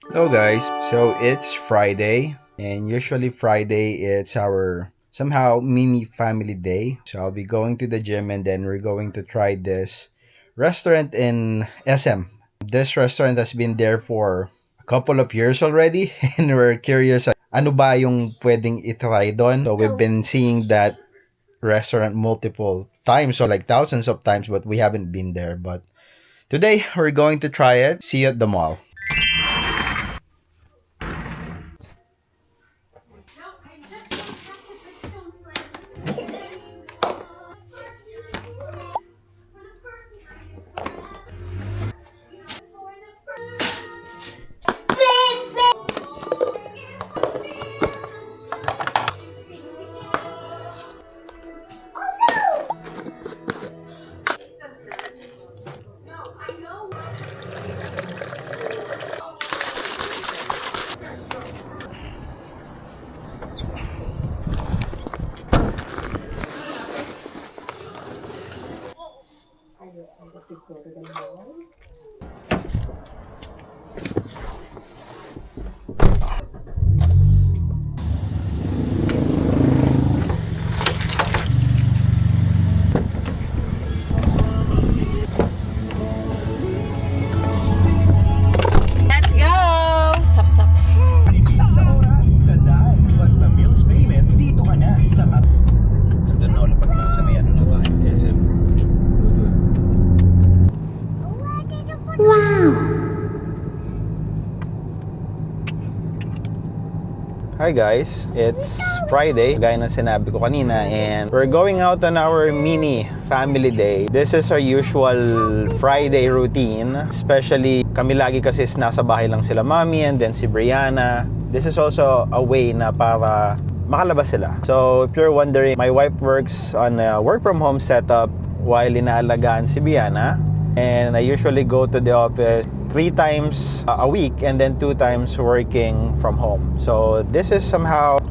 Hello guys, so it's Friday and usually Friday it's our somehow mini family day. So I'll be going to the gym and then we're going to try this restaurant in SM. This restaurant has been there for a couple of years already and we're curious ano ba yung pwedeng itry doon. So we've been seeing that restaurant multiple times, so like thousands of times, but we haven't been there. But today we're going to try it. See you at the mall. Let's go! Tap tap. Sa oras, tandaan, basta bills payment, dito ka na sa So doon na ulit na sa may ano na tayo, SM. Hi guys, it's Friday, gaya ng sinabi ko kanina, and we're going out on our mini family day. This is our usual Friday routine, especially kami lagi kasi nasa bahay lang sila mommy and then si Brianna. This is also a way na para makalabas sila. So if you're wondering, my wife works on a work from home setup while inaalagaan si Brianna. And I usually go to the office 3 times a week and then 2 times working from home. So this is somehow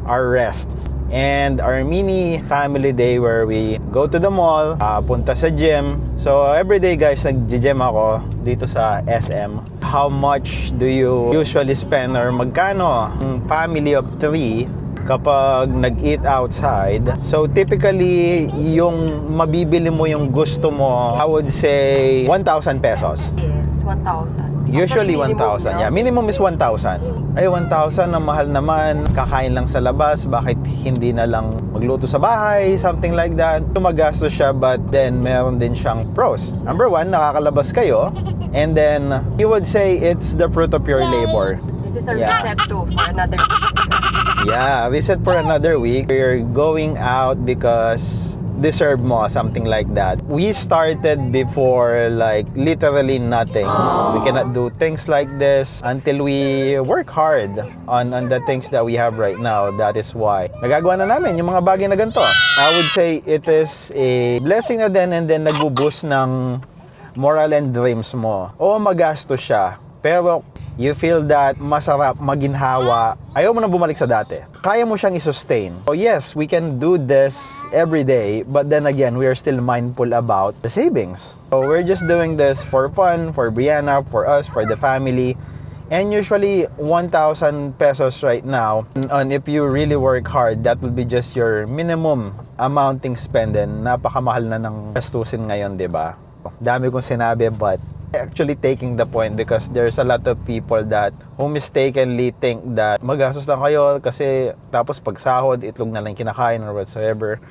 our rest. And our mini family day where we go to the mall, punta sa gym. So every day guys, nag-gym ako dito sa SM. How much do you usually spend or magkano ang family of 3 kapag nag-eat outside? So typically, yung mabibili mo yung gusto mo, I would say 1,000 pesos. Yes, 1,000. Usually 1,000. Yeah, minimum is 1,000. Ay, 1,000 na mahal naman. Kakain lang sa labas. Bakit hindi na lang magluto sa bahay? Something like that. Magastos siya, but then meron din siyang pros. Number 1, nakakalabas kayo. And then, you would say it's the fruit of your labor. This is a Yeah. reset too for another week. Yeah, reset for another week. We're going out because deserve mo, something like that. We started before like literally nothing. We cannot do things like this until we work hard on the things that we have right now. That is why nagagawa na namin yung mga bagay na ganito. I would say it is a blessing na din, and then nag-boost ng moral and dreams mo. Oo, magastos siya, pero you feel that masarap, maginhawa, ayaw mo na bumalik sa dati. Kaya mo siyang i-sustain. So yes, we can do this every day, but then again, we are still mindful about the savings. So we're just doing this for fun, for Brianna, for us, for the family. And usually, 1,000 pesos right now, and if you really work hard, that will be just your minimum amounting spend. And napakamahal na ng gastusin ngayon, di ba? Dami kong sinabi, but actually taking the point because there's a lot of people that who mistakenly think that magastos lang kayo kasi tapos pag sahod, itlog na lang kinakain or whatsoever.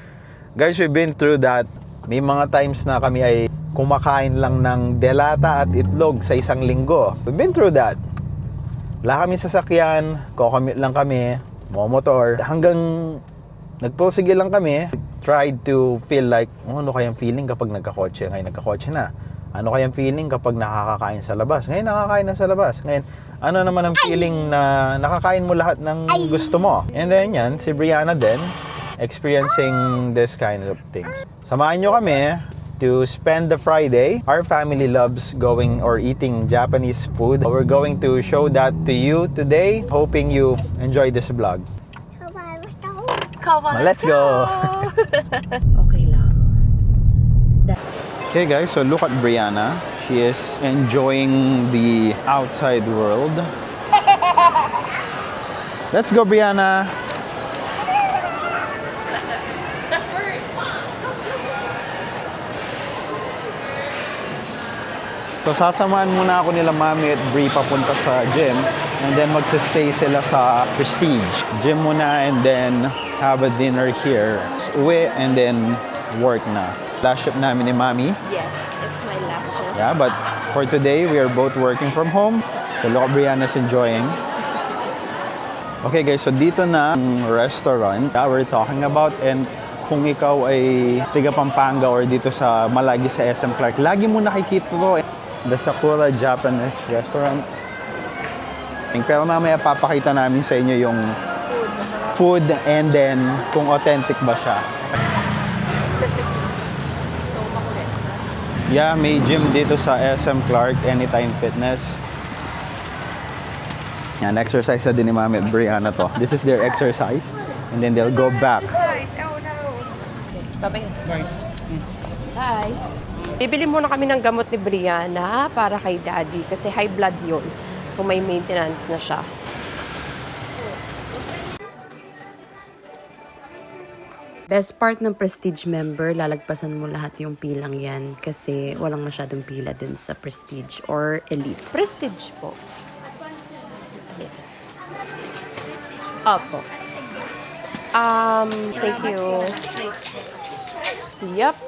Guys, we've been through that. May mga times na kami ay kumakain lang ng delata at itlog sa isang linggo. We've been through that. Wala kami sasakyan, kocommute lang kami, motor, hanggang nagpursige lang kami. Tried to feel like, ano kayang feeling kapag nagkakotse? Ngayon nagkakotse na. Ano kayang feeling kapag nakakakain sa labas? Ngayon nakakain na sa labas. Ngayon, ano naman ang feeling na nakakain mo lahat ng gusto mo? And then yan, si Brianna din, experiencing this kind of things. Samahan nyo kami to spend the Friday. Our family loves going or eating Japanese food. We're going to show that to you today. Hoping you enjoy this vlog. Let's go! Okay lang. Okay guys, so look at Brianna. She is enjoying the outside world. Let's go, Brianna. So sasamahan muna ako nila Mami at Bri papunta sa gym and then magsistay sila sa Prestige. Gym muna and then have a dinner here. Uwi and then work na. Last shift namin ni Mami. Yes, it's my last shift. Yeah, but for today, we are both working from home. So look, Brianna's enjoying. Okay guys, so dito na ang restaurant that we're talking about, and kung ikaw ay tiga Pampanga or dito sa Malagi sa SM Clark, lagi mo nakikita to, the Sakura Japanese restaurant. Pero mamaya papakita namin sa inyo yung food and then kung authentic ba siya. So, makulit. Yeah, may gym dito sa SM Clark, Anytime Fitness. Yan, exercise na din ni Mami at Brianna to. This is their exercise and then they'll go back. Okay, bye-bye. Bye. Bye. Bibili muna kami ng gamot ni Brianna para kay Daddy kasi high blood yun. So may maintenance na siya. Best part ng Prestige member, lalagpasan mo lahat yung pilang yan kasi walang masyadong pila dun sa Prestige or Elite. Prestige po. Opo. Thank you. Yup.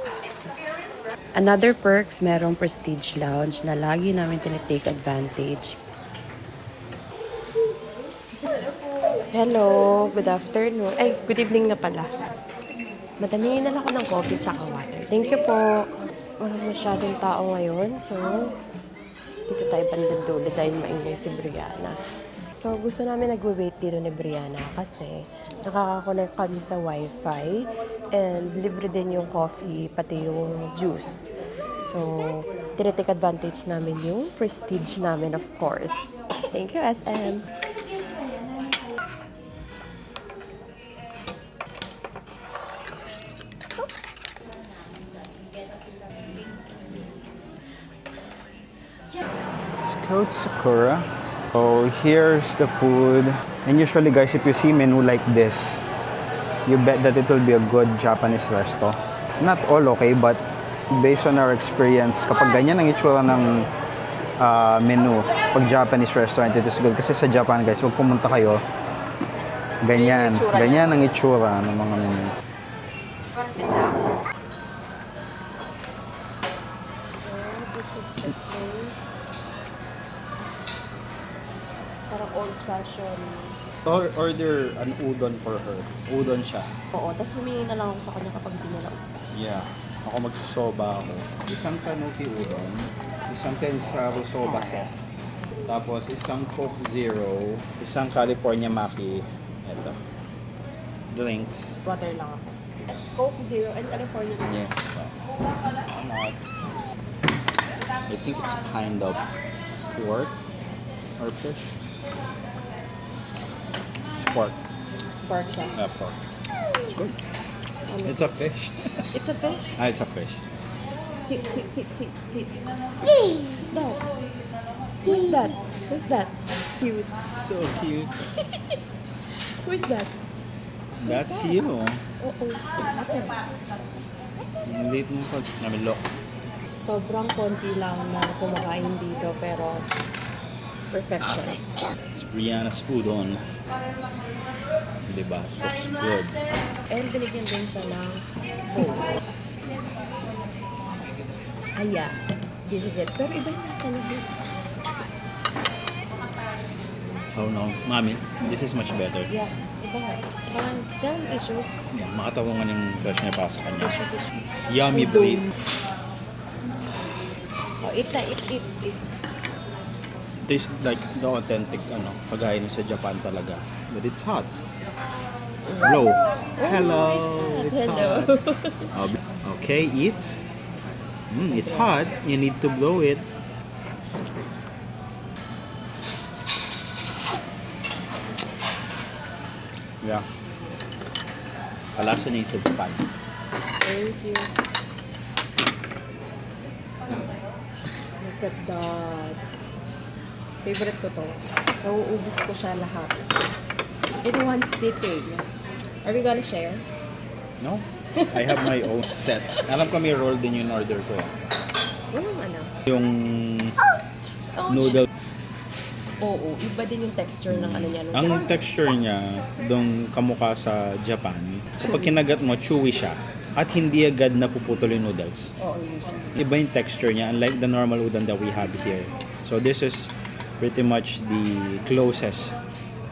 Another perks, merong Prestige Lounge na lagi namin tinitake advantage. Hello, good afternoon. Ay, good evening na pala. Madami na lang ako ng coffee tsaka water. Thank you po. Walang masyadong tao ngayon, so dito tayo bandang dulo dahil maingay si Brianna. So, gusto namin nag-wait dito ni Brianna kasi nakaka-connect kami sa Wi-Fi and libre din yung coffee pati yung juice. So, tinitake advantage namin yung Prestige namin, of course. Thank you, SM. Let's go to Sakura. So here's the food. And usually guys, if you see menu like this, you bet that it will be a good Japanese resto. Not all okay, but based on our experience, kapag ganyan ang itsura ng menu, pag Japanese restaurant, it is good. Kasi sa Japan guys, huwag pumunta kayo, ganyan. Ganyan ang itsura ng mga menu. Parang old-fashioned. Order an udon for her. Udon siya. Oo, tapos humingi na lang ako sa kanya kapag hindi nila. Yeah. Ako magsusoba ako. Isang Tanuki udon, isang Tensaru soba set. Tapos isang Coke Zero, isang California Maki. Ito. Drinks. Water lang ako. Coke Zero and California. Yes. I think it's a kind of pork or fish. It's pork. Pork siya. Yeah, pork. It's good. It's a fish. It's a fish. It's a fish. Tick, tick, tick, tick, tick. Who's that? Who's that? Who's that? Cute. So cute. Who's that? That's you. Oo. Late mo pa. Namilo. Sobrang konti lang na kumakain dito pero perfection. It's Brianna's udon. Diba? Looks good. And binigyan din siya ng bowl. Ay, yeah. This is it. Pero iba yung nasa loob. Oh no, Mami, this is much better. Yeah. Iba nga. Parang dyan issue. Makatawangan yung crush niya para sa kanya. It's yummy bread. Oh, eat na. Eat. Tastes like the authentic kagaya sa Japan talaga. But it's hot. Blow. Hello. It's hot. Okay, eat. It's hot. You need to blow it. Yeah. Kalasa niya yung sa Japan. Thank you. at that. Favorite ko to. Nauubos ko siya lahat. In one sitting. Are we gonna share? No? I have my own set. Alam ko may roll din yung order ko. Walang ano? Yung Ouch! noodle. Oo, iba din yung texture ng ano niya. Ang texture niya, dong kamukha sa Japan. Kapag kinagat mo, chewy siya. At hindi agad napuputol yung noodles. Oo, yun siya. Iba yung texture niya, unlike the normal udon that we have here. So this is pretty much the closest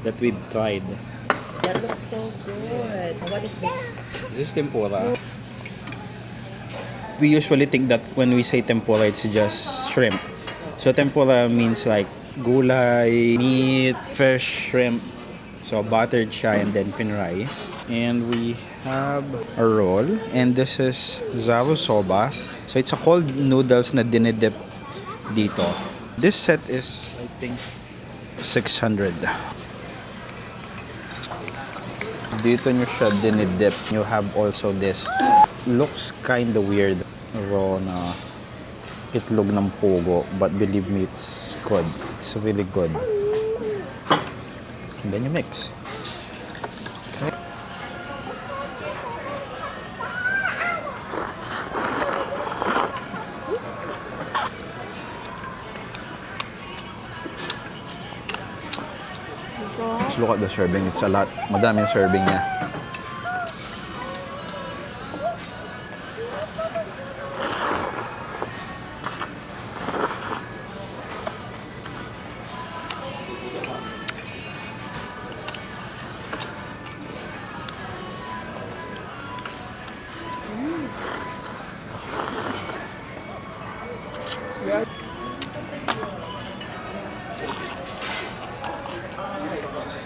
that we've tried. That looks so good. What is this? This is tempura. We usually think that when we say tempura, it's just shrimp. So tempura means like gulay, meat, fish, shrimp. So buttered siya and then pinray. And we have a roll. And this is zaru soba. So it's a cold noodles na dinidip dito. This set is, I think, 600. Dito nyo siya dinidip. You have also this. Looks kind of weird. Raw na itlog ng pugo. But believe me, it's good. It's really good. And then you mix. Okay. Let's look at the serving. It's a lot. Madaming serving niya.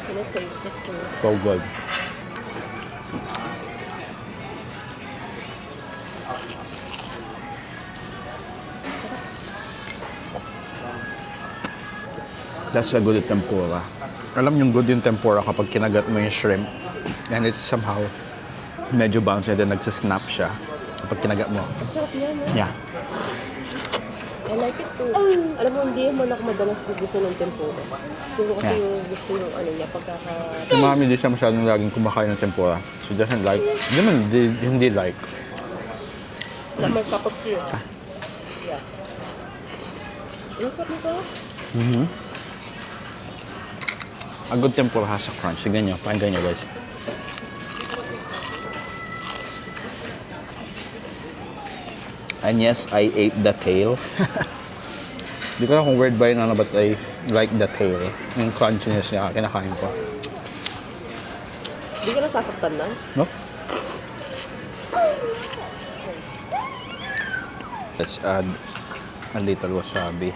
Can I taste it too? So good. That's a good tempura. Alam yung good yung tempura kapag kinagat mo yung shrimp and it's somehow medyo bouncy and then nagsasnap siya kapag kinagat mo. Sarap yan, no? Yeah. I like it too. Alam mo, hindi mo ako madalas gusto ng tempura. Pero kasi Yeah. yung gusto yung ano niya, pagkaka... Si mami di siya masyadong laging kumakain ng tempura. She doesn't like. Hindi like. Not my cup of tea. Yeah. Ilang cup nito? Mm-hmm. A good tempura has a crunch. Tignan nyo. Pakinggan nyo guys. And yes, I ate the tail. Di ko alam kung word ba yun ano, but I like the tail. Yung crunchiness niya, kinakain ko. Hindi ka nasasaktan na? No? Let's add a little wasabi.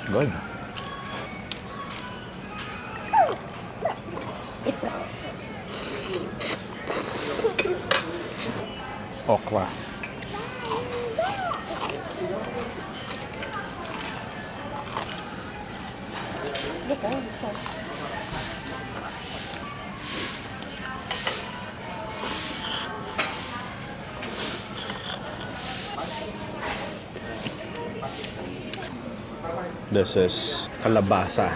Good. Okra. This is kalabasa.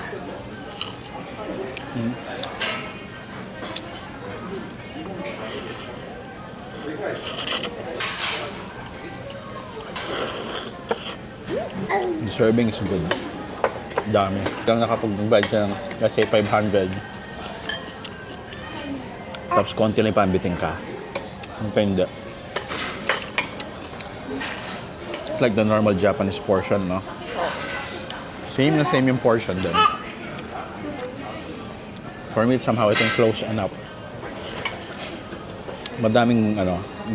The serving is good. Dami. Lang nakapag-bayad ka ng, let's say, 500. Tapos konti lang pambiting ka. Ito hindi. It's like the normal Japanese portion, no? Same na same yung portion din. For me, somehow, I think close enough. Madaming,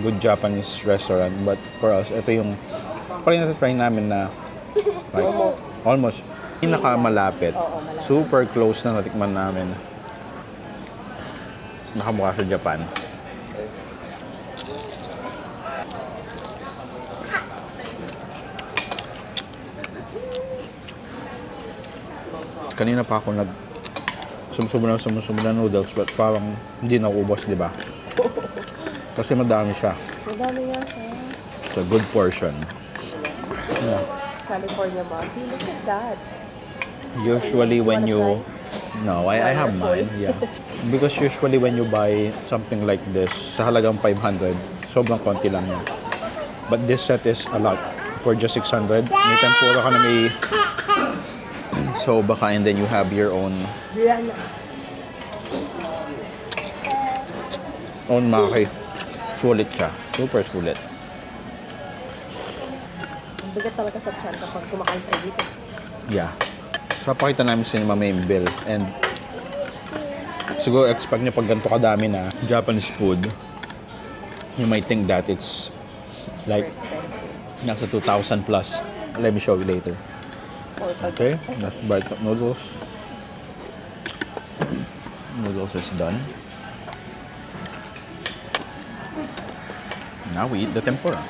good Japanese restaurant. But for us, ito yung parang nasa-try namin na like, almost pinakamalapit. Super close na natikman namin. Nakamukha sa Japan. Kanina pa ako sumusubo na noodles but parang hindi naubos, di ba? Kasi madami siya. Madami nga siya. It's a good portion. Yeah. California Monkey. Look at that. Usually when You you... No, I have mine. Yeah. Because usually when you buy something like this, sa halagang 500, sobrang konti lang yan. But this set is a lot. For just 600, may tempura ka na may soba ka, and then you have your own maki. Sulit siya. Super sulit. Bigat talaga sa tiyan kapag kumakain tayo dito. Yeah. So, pakita namin sa inyo mamaya yung bill. And siguro expect nyo pag ganito kadami na Japanese food, you might think that it's like nasa 2,000 plus. Let me show you later. Okay, let's bite up noodles. Noodles is done. Now we eat the tempura.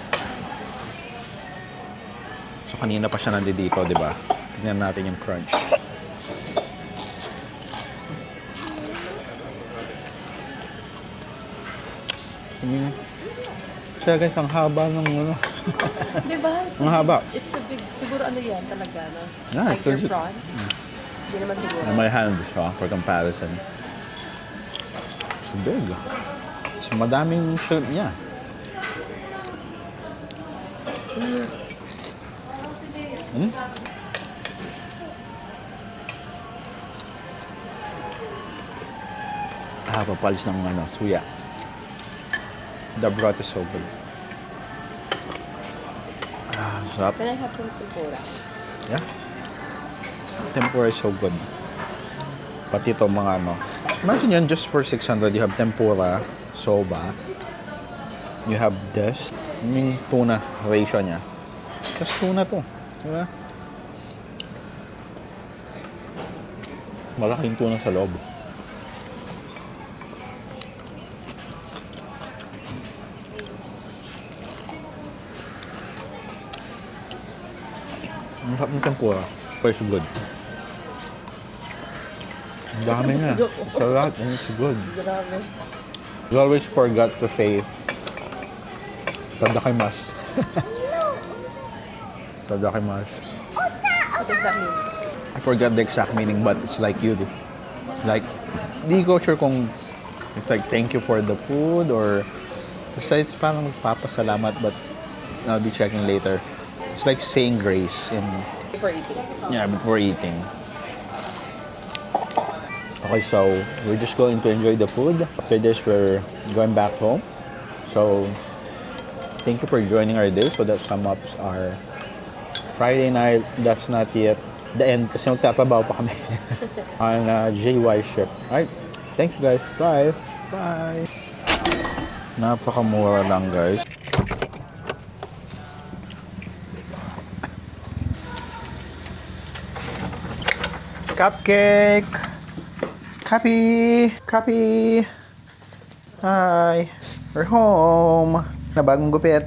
So kanina pa siya nandito, di ba? Tingnan natin yung crunch. Siya guys, ang haba ng ano. Diba? Ang haba. It's a big, siguro ano yan talaga, no? Yeah, Tiger it's- prawn. Hindi naman siguro. In my hand siya for comparison. It's big. So madaming shrimp niya. Hmm? Papalis ng ano, suya. The broth is so good. Sarap. Can I have some tempura? Yeah. Tempura is so good. Pati ito mga ano. Imagine yan, just for 600, you have tempura, soba. You have this. Yung tuna ratio niya. Tapos tuna to. Diba? Malaking tuna sa loob. Ang sarap ng tempura. It's good. Ang dami nga. It's a lot and it's good. Grabe. You always forgot to say Tadakimasu. Tadakimasu. What does that mean? I forgot the exact meaning, but it's like you do. Like, di ko sure kung it's like thank you for the food or besides parang magpapasalamat, but I'll be checking later. It's like saying grace in Before eating. yeah, before eating. Okay, so we're just going to enjoy the food. After this, we're going back home. So thank you for joining our day. So that sum up our Friday night. That's not yet the end kasi magtatrabaho pa kami on JY ship. Alright, thank you guys. Bye. Bye. Napakamura lang guys. Cupcake! Happy! Happy! Hi! We're home! Na bagong gupit.